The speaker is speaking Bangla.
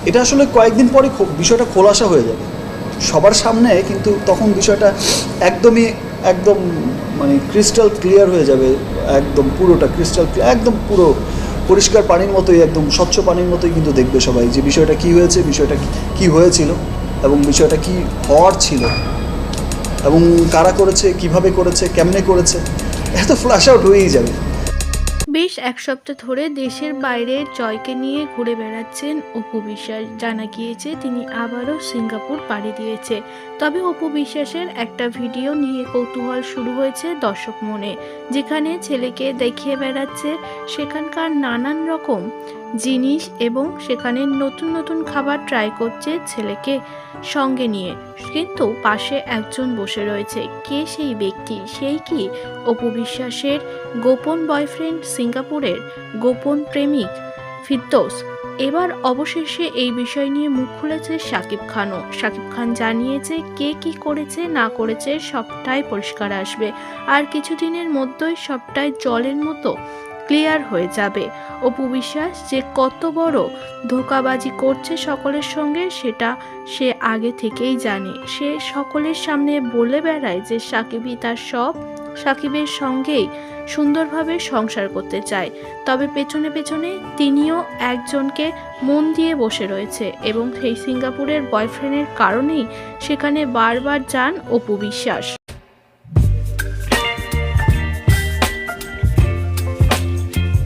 এটা আসলে কয়েকদিন পরে বিষয়টা খোলাসা হয়ে যাবে সবার সামনে, কিন্তু তখন বিষয়টা একদম মানে ক্রিস্টাল ক্লিয়ার হয়ে যাবে, একদম পুরোটা ক্রিস্টাল ক্লিয়ার, একদম পুরো পরিষ্কার পানির মতোই, একদম স্বচ্ছ পানির মতোই কিন্তু দেখবে সবাই যে বিষয়টা কী হয়েছে, বিষয়টা কী হয়েছিল এবং বিষয়টা কী হওয়ার ছিল এবং কারা করেছে, কিভাবে করেছে, কেমনে করেছে, এত ফ্ল্যাশ আউট হয়েই যাবে। বেশ এক সপ্তাহ ধরে দেশের বাইরে জয়কে নিয়ে ঘুরে বেড়াচ্ছেন অপু বিশ্বাস। জানা গিয়েছে তিনি আবারও সিঙ্গাপুর পাড়ি দিয়েছে। তবে অপু বিশ্বাসের একটা ভিডিও নিয়ে কৌতূহল শুরু হয়েছে দর্শক মনে, যেখানে ছেলেকে দেখিয়ে বেড়াচ্ছে সেখানকার নানান রকম জিনিস এবং সেখানে নতুন নতুন খাবার ট্রাই করছে ছেলেকে সঙ্গে নিয়ে। কিন্তু পাশে একজন বসে রয়েছে। কে সেই ব্যক্তি? সেই কি অপু বিশ্বাসের গোপন বয়ফ্রেন্ড, সিঙ্গাপুরের গোপন প্রেমিক ফিরদৌস? এবার অবশেষে এই বিষয় নিয়ে মুখ খুলেছে শাকিব খানও। শাকিব খান জানিয়েছে কে কি করেছে না করেছে সবটাই পরিষ্কার আসবে, আর কিছুদিনের মধ্যেই সবটাই জলের মতো ক্লিয়ার হয়ে যাবে। অপু বিশ্বাস যে কত বড় ধোঁকাবাজি করছে সকলের সঙ্গে সেটা সে আগে থেকেই জানে। সে সকলের সামনে বলে বেড়ায় যে সাকিবই তার সব, সাকিবের সঙ্গেই সুন্দরভাবে সংসার করতে চায়। তবে পেছনে পেছনে তিনিও একজনকে মন দিয়ে বসে রয়েছে এবং সেই সিঙ্গাপুরের বয়ফ্রেন্ডের কারণেই সেখানে বারবার যান অপু বিশ্বাস।